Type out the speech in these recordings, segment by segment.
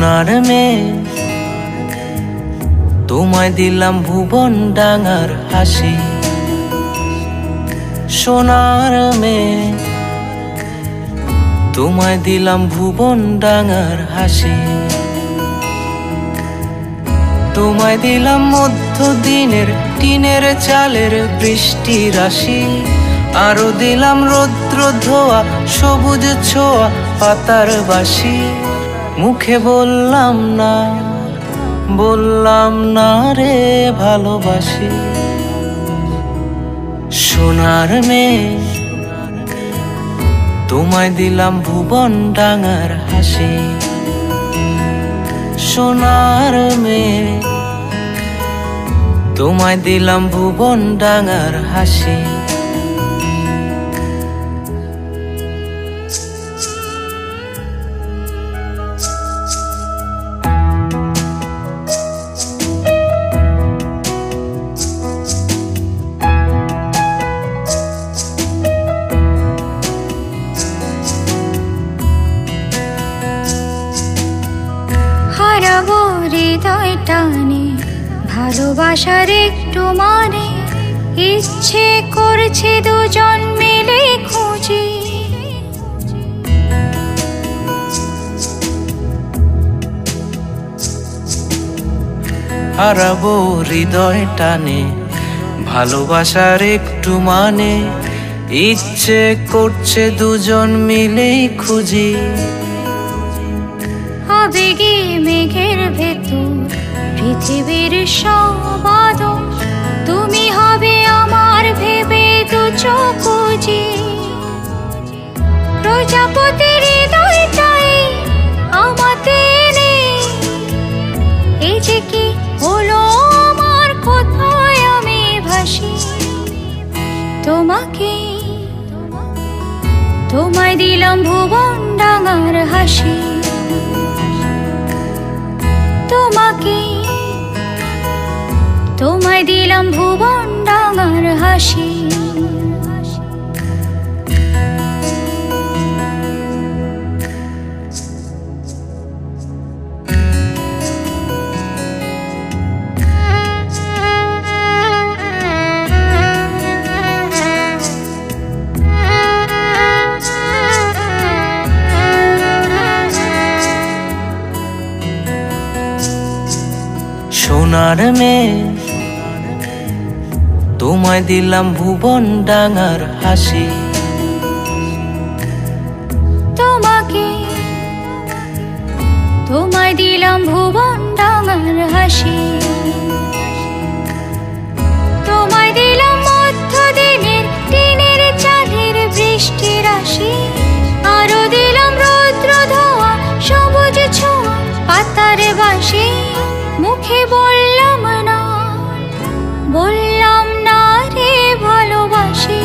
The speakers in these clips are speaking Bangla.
সোনার মেয়ে তোমায় দিলাম ভুবন ডাঙার হাসি। সোনার মেয়ে তোমায় দিলাম ভুবন ডাঙার হাসি। তোমায় দিলাম মধ্য দিনের টিনের চালের বৃষ্টি রাশি। আরো দিলাম রৌদ্র ধোয়া সবুজ ছোঁয়া পাতার বাসি। মুখে বললাম না রে ভালোবাসি। সোনার মেয়ে তোমায় দিলাম ভুবন ডাঙার হাসি। সোনার মেয়ে তোমায় দিলাম ভুবন ডাঙার হাসি। হারাবো হৃদয় টানে ভালোবাসার একটু মানে। ইচ্ছে করছে দুজন মিলে খুঁজি। হারাবো হৃদয় টানে ভালোবাসার একটু মানে। ইচ্ছে করছে দুজন মিলেই খুঁজি। আবেগে মেঘের ভেতর পৃথিবীর সব আদর। তুমি হবে আমার ভেবে দু চোখ বুজি। প্রজাপতির হৃদয়টাই আমাতে নেই। এই যে কি হলো আমার, কোথায় আমি ভাসি। তোমায় দিলাম ভুবন ডাঙার হাসি। তোমায় দিলাম ভুবন ডাঙার হাসি। সোনার মেয়ে তোমায় দিলাম ভুবন ডাঙার হাসি। তোমায় দিলাম ভুবন ডাঙার হাসি। তোমায় দিলাম মধ্য দিনের টিনের চালের বৃষ্টি রাশি। আরো দিলাম রৌদ্র ধোয়া সবুজ ছোঁয়া পাতার বাসি। মুখে বললাম না রে ভালোবাসি।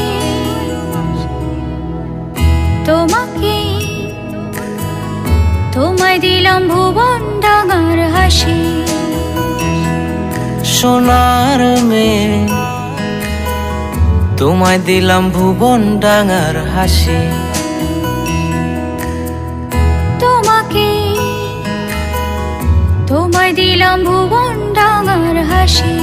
তোমায় দিলাম ভুবন ডাঙার হাসি। সোনার মেয়ে তোমায় দিলাম ভুবন ডাঙার হাসি। তোমায় দিলাম ভুবন ডাঙার হাসি।